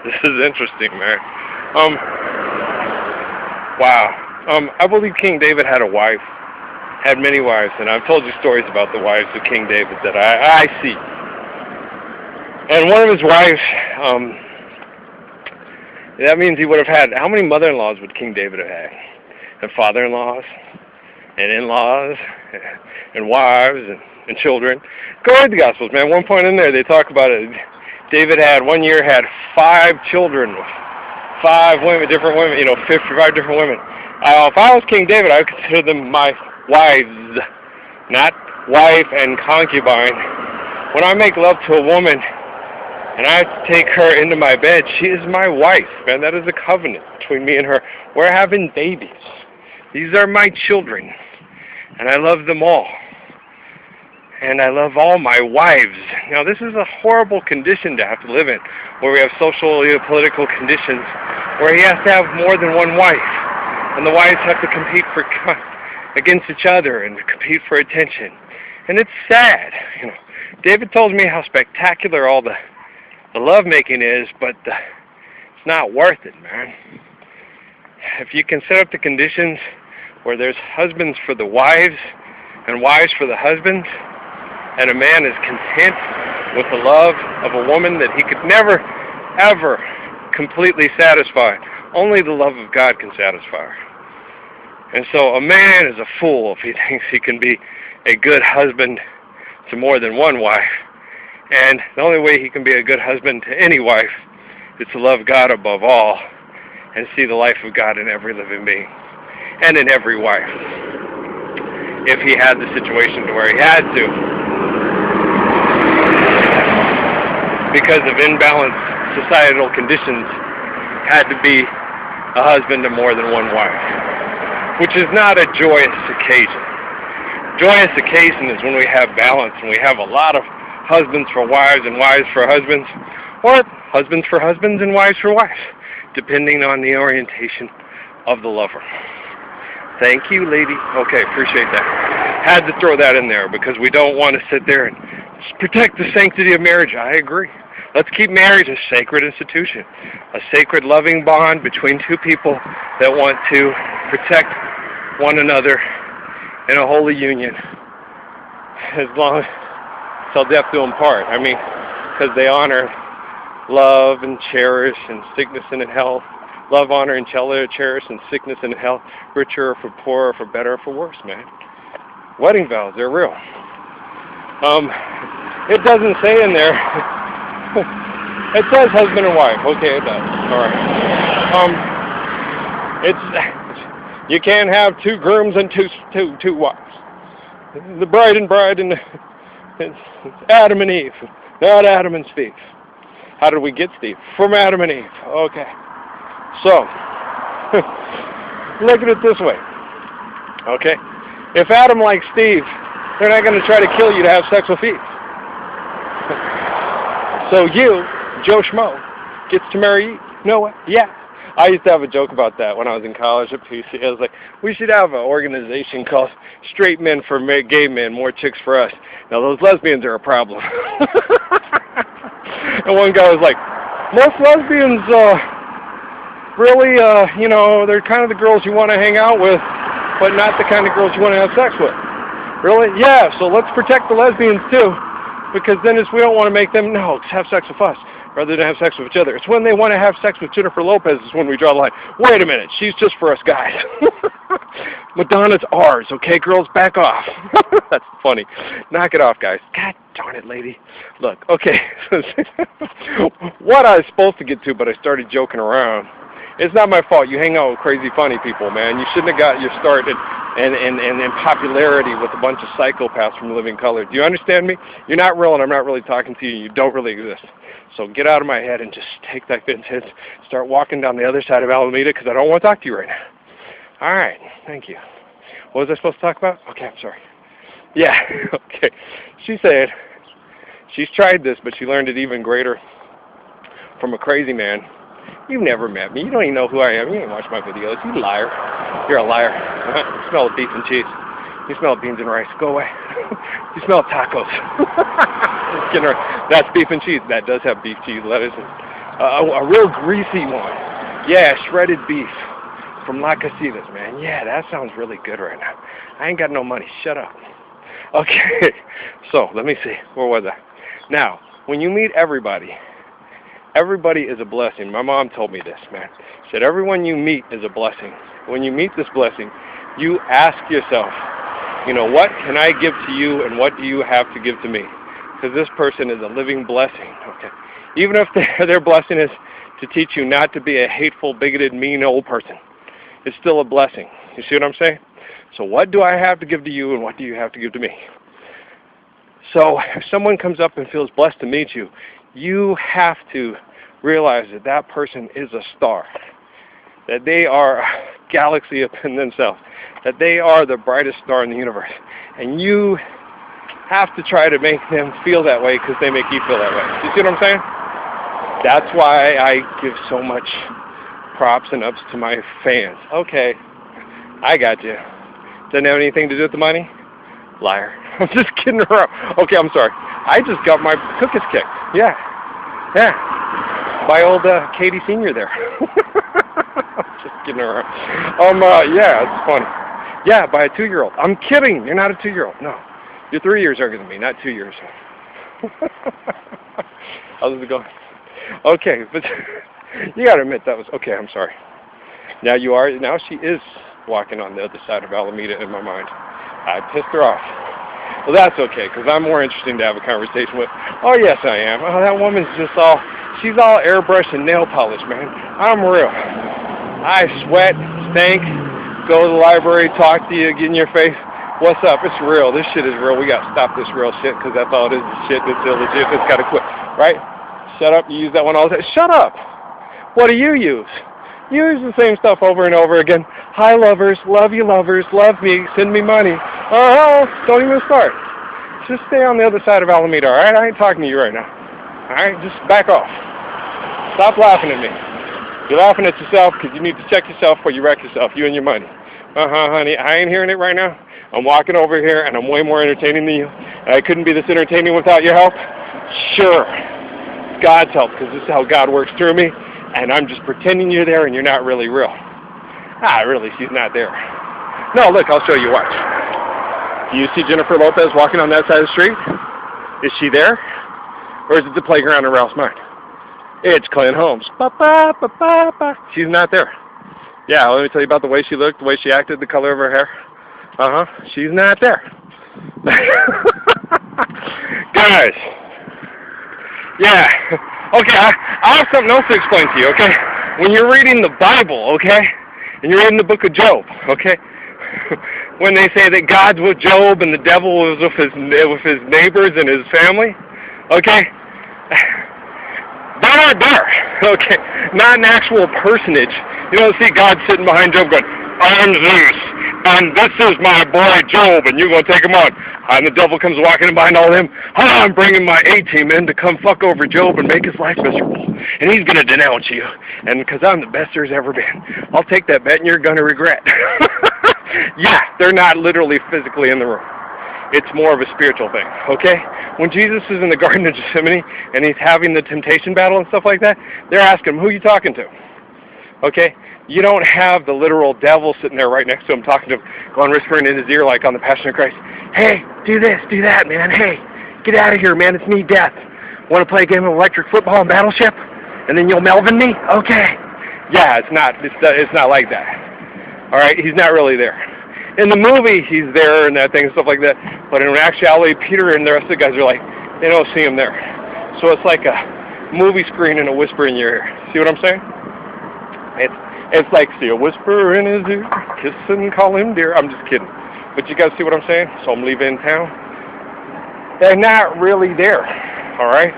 This is interesting, man. Um, wow. I believe King David had a wife, had many wives, and I've told you stories about the wives of King David that I see. And one of his wives, that means he would have had, how many mother-in-laws would King David have had? And father-in-laws, and in-laws, and wives, and children. Go read the Gospels, man. One point in there, they talk about it. David had, one year, had 5 children, 5 women, different women, 55 different women. If I was King David, I would consider them my wives, not wife and concubine. When I make love to a woman and I take her into my bed, she is my wife, man. That is a covenant between me and her. We're having babies. These are my children, and I love them all. And I love all my wives. Now, this is a horrible condition to have to live in, where we have social, political conditions, where he has to have more than one wife, and the wives have to compete against each other and compete for attention. And it's sad. David tells me how spectacular all the lovemaking is, but it's not worth it, man. If you can set up the conditions where there's husbands for the wives and wives for the husbands, and a man is content with the love of a woman that he could never, ever completely satisfy, only the love of God can satisfy her. And so a man is a fool if he thinks he can be a good husband to more than one wife. And the only way he can be a good husband to any wife is to love God above all and see the life of God in every living being and in every wife. If he had the situation to where he had to, because of imbalanced societal conditions, had to be a husband to more than one wife, which is not a joyous occasion. Joyous occasion is when we have balance and we have a lot of husbands for wives and wives for husbands, or husbands for husbands and wives for wives, depending on the orientation of the lover. Thank you, lady. Okay, appreciate that. Had to throw that in there because we don't want to sit there and protect the sanctity of marriage. I agree. Let's keep marriage a sacred institution, a sacred loving bond between two people that want to protect one another in a holy union, as long till death do them part. I mean, because they honor, love, and cherish, and sickness and in health. Love, honor, and cherish, and sickness and health, richer or for poorer, or for better or for worse, man. Wedding vows, they're real. It doesn't say in there. It says husband and wife. Okay, it does. All right. You can't have 2 grooms and two wives. The bride and it's Adam and Eve, not Adam and Steve. How did we get Steve? From Adam and Eve. Okay. So, look at it this way. Okay. If Adam likes Steve, they're not going to try to kill you to have sex with Eve. So you, Joe Schmo, gets to marry Eve. No way. Yeah. I used to have a joke about that when I was in college at PC. I was like, we should have an organization called Straight Men for Gay Men, More Chicks for Us. Now, those lesbians are a problem. And one guy was like, most lesbians, really, they're kind of the girls you want to hang out with, but not the kind of girls you want to have sex with. Really? Yeah, so let's protect the lesbians too, because then we don't want to make them, have sex with us, rather than have sex with each other. It's when they want to have sex with Jennifer Lopez is when we draw the line. Wait a minute, she's just for us guys. Madonna's ours, okay, girls, back off. That's funny. Knock it off, guys. God darn it, lady. Look, okay. What I was supposed to get to, but I started joking around. It's not my fault. You hang out with crazy, funny people, man. You shouldn't have got your start in popularity with a bunch of psychopaths from Living Color. Do you understand me? You're not real, and I'm not really talking to you. You don't really exist. So get out of my head and just take that fence, start walking down the other side of Alameda, because I don't want to talk to you right now. All right. Thank you. What was I supposed to talk about? Okay, I'm sorry. Yeah, okay. She said she's tried this, but she learned it even greater from a crazy man. You've never met me. You don't even know who I am. You ain't watched my videos. You liar. You're a liar. You smell of beef and cheese. You smell of beans and rice. Go away. You smell of tacos. That's beef and cheese. That does have beef, cheese, lettuce, and A real greasy one. Yeah, shredded beef from La Casitas, man. Yeah, that sounds really good right now. I ain't got no money. Shut up. Okay, so let me see. Where was I? Now, when you meet everybody, everybody is a blessing. My mom told me this, man. She said, everyone you meet is a blessing. When you meet this blessing, you ask yourself, you know, what can I give to you and what do you have to give to me? Because this person is a living blessing, okay? Even if their blessing is to teach you not to be a hateful, bigoted, mean old person, it's still a blessing. You see what I'm saying? So what do I have to give to you and what do you have to give to me? So if someone comes up and feels blessed to meet you, you have to realize that that person is a star, that they are a galaxy up in themselves, that they are the brightest star in the universe. And you have to try to make them feel that way because they make you feel that way. You see what I'm saying? That's why I give so much props and ups to my fans. Okay, I got you. Doesn't have anything to do with the money? Liar. I'm just kidding around. Okay, I'm sorry. I just got my cookies kicked. Yeah. By old Katie Sr. there. Just kidding around. Yeah, it's funny. Yeah, by a 2-year-old. I'm kidding. You're not a 2-year-old. No. You're 3 years younger than me, not 2 years. How's it going? Okay, but you gotta admit that was okay. I'm sorry. Now she is walking on the other side of Alameda in my mind. I pissed her off. Well, that's okay, because I'm more interesting to have a conversation with. Oh, yes, I am. Oh, that woman's she's all airbrush and nail polish, man. I'm real. I sweat, stink, go to the library, talk to you, get in your face. What's up? It's real. This shit is real. We got to stop this real shit, because that's all it is. Shit that's illegit. It's got to quit, right? Shut up. You use that one all the time. Shut up. What do you use? You use the same stuff over and over again. Hi, lovers. Love you, lovers. Love me. Send me money. Don't even start. Just stay on the other side of Alameda, all right? I ain't talking to you right now. All right? Just back off. Stop laughing at me. You're laughing at yourself because you need to check yourself before you wreck yourself, you and your money. Honey. I ain't hearing it right now. I'm walking over here, and I'm way more entertaining than you. And I couldn't be this entertaining without your help? Sure. It's God's help, because this is how God works through me. And I'm just pretending you're there, and you're not really real. Really, she's not there. No, look, I'll show you. Watch. Do you see Jennifer Lopez walking on that side of the street? Is she there? Or is it the playground in Ralph's mind? It's Clint Holmes. She's not there. Yeah, let me tell you about the way she looked, the way she acted, the color of her hair. She's not there. Guys. Yeah. Okay, I have something else to explain to you, okay? When you're reading the Bible, okay? And you're reading the book of Job, okay? When they say that God's with Job and the devil was with his neighbors and his family, okay? They're not there, okay? Not an actual personage. You don't see God sitting behind Job going, I'm Zeus, and this is my boy Job, and you're going to take him on. And the devil comes walking in behind all them. I'm bringing my A-team in to come fuck over Job and make his life miserable. And he's going to denounce you. And because I'm the best there's ever been, I'll take that bet and you're going to regret. Yeah, they're not literally physically in the room. It's more of a spiritual thing, okay? When Jesus is in the Garden of Gethsemane and he's having the temptation battle and stuff like that, they're asking him, who are you talking to? Okay? You don't have the literal devil sitting there right next to him talking to him, going whispering in his ear like on the Passion of Christ. Hey, do this, do that, man. Hey, get out of here, man. It's me, Death. Want to play a game of electric football and Battleship? And then you'll Melvin me? Okay. Yeah, it's not like that. All right? He's not really there. In the movie, he's there and that thing and stuff like that. But in actuality, Peter and the rest of the guys are like, they don't see him there. So it's like a movie screen and a whisper in your ear. See what I'm saying? It's like, see a whisper in his ear, kiss and call him dear. I'm just kidding. But you guys see what I'm saying? So I'm leaving town. They're not really there, all right?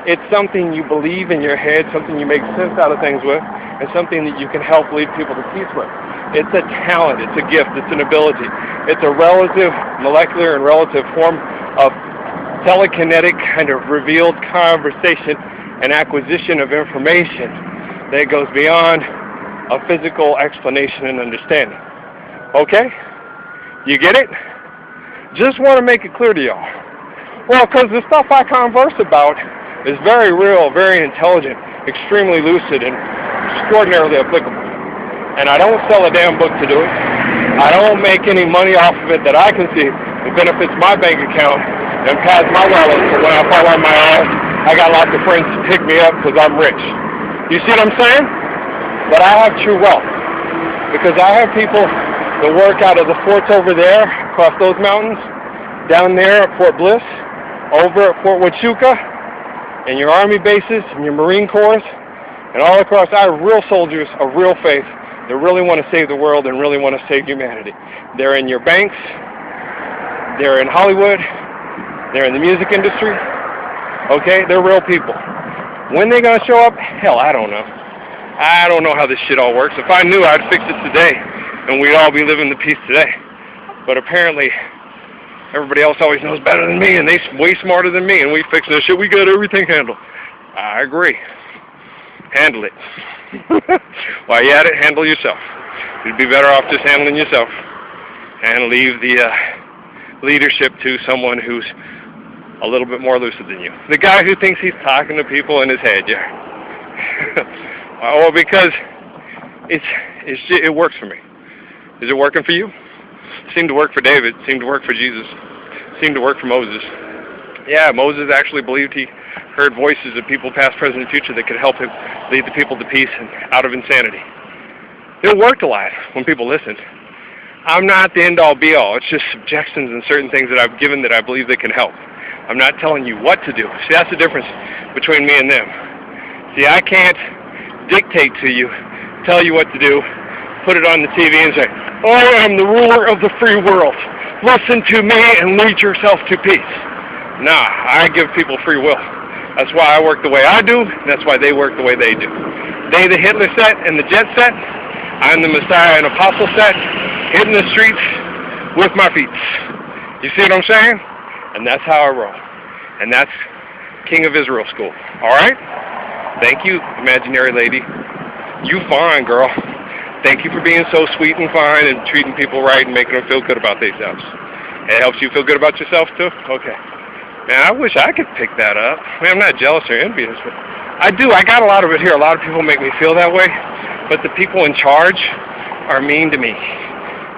It's something you believe in your head, something you make sense out of things with, and something that you can help lead people to peace with. It's a talent, it's a gift, it's an ability. It's a relative, molecular and relative form of telekinetic kind of revealed conversation and acquisition of information that goes beyond a physical explanation and understanding. Okay? You get it? Just want to make it clear to y'all. Well, because the stuff I converse about is very real, very intelligent, extremely lucid and extraordinarily applicable. And I don't sell a damn book to do it. I don't make any money off of it that I can see that benefits my bank account and pads my wallet. So when I fall on my ass, I got lots of friends to pick me up because I'm rich. You see what I'm saying? But I have true wealth because I have people that work out of the forts over there, across those mountains, down there at Fort Bliss, over at Fort Huachuca, and your Army bases and your Marine Corps, and all across. I have real soldiers of real faith that really want to save the world and really want to save humanity. They're in your banks, they're in Hollywood, they're in the music industry, okay? They're real people. When they're going to show up? Hell, I don't know. I don't know how this shit all works. If I knew, I'd fix it today, and we'd all be living the peace today. But apparently, everybody else always knows better than me, and they're way smarter than me, and we fix this shit. We got everything handled. I agree. Handle it. While you're at it, handle yourself. You'd be better off just handling yourself and leave the leadership to someone who's a little bit more lucid than you. The guy who thinks he's talking to people in his head, yeah. Well, because it works for me. Is it working for you? It seemed to work for David. It seemed to work for Jesus. It seemed to work for Moses. Yeah, Moses actually believed he heard voices of people past, present, and future that could help him lead the people to peace and out of insanity. It worked a lot when people listened. I'm not the end-all, be-all. It's just suggestions and certain things that I've given that I believe that can help. I'm not telling you what to do. See, that's the difference between me and them. See, I can't dictate to you, tell you what to do, put it on the TV and say, I am the ruler of the free world. Listen to me and lead yourself to peace. Nah, I give people free will. That's why I work the way I do. That's why they work the way they do. They the Hitler set and the jet set. I'm the Messiah and Apostle set, hitting the streets with my feet. You see what I'm saying? And that's how I roll. And that's King of Israel school. All right? Thank you, imaginary lady. You fine, girl. Thank you for being so sweet and fine and treating people right and making them feel good about themselves. It helps you feel good about yourself, too? Okay. Man, I wish I could pick that up. I mean, I'm not jealous or envious, but I do. I got a lot of it here. A lot of people make me feel that way, but the people in charge are mean to me.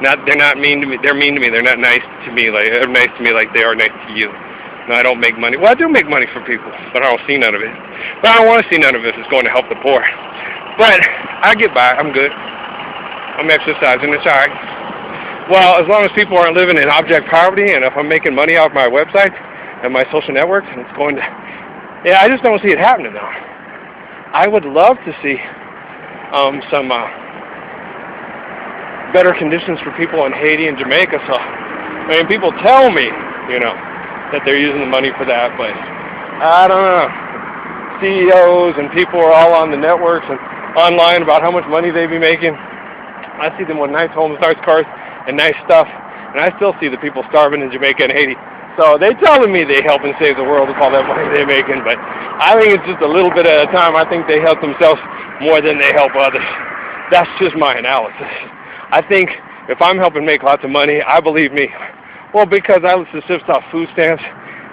They're not mean to me. They're mean to me. They're not nice to me. They're nice to me like they are nice to you. No, I don't make money. Well, I do make money for people, but I don't see none of it. But I don't want to see none of it. It's going to help the poor. But I get by. I'm good. I'm exercising. It's all right. Well, as long as people aren't living in abject poverty, and if I'm making money off my website and my social networks, and it's going to... Yeah, I just don't see it happening now. I would love to see some better conditions for people in Haiti and Jamaica. So, I mean, people tell me, you know, that they're using the money for that, but I don't know. CEOs and people are all on the networks and online about how much money they be making. I see them with nice homes, nice cars, and nice stuff, and I still see the people starving in Jamaica and Haiti. So they're telling me they help and save the world with all that money they're making, but I think it's just a little bit at a time. I think they help themselves more than they help others. That's just my analysis. I think if I'm helping make lots of money, I believe me. Well, because I listen to sift off food stamps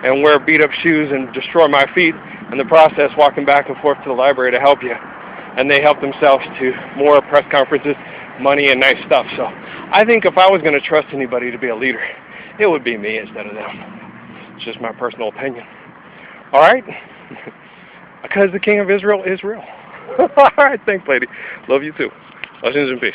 and wear beat-up shoes and destroy my feet in the process, walking back and forth to the library to help you. And they help themselves to more press conferences, money, and nice stuff. So I think if I was going to trust anybody to be a leader, it would be me instead of them. It's just my personal opinion. All right? Because the King of Israel is real. All right, thanks, lady. Love you too. Blessings and peace.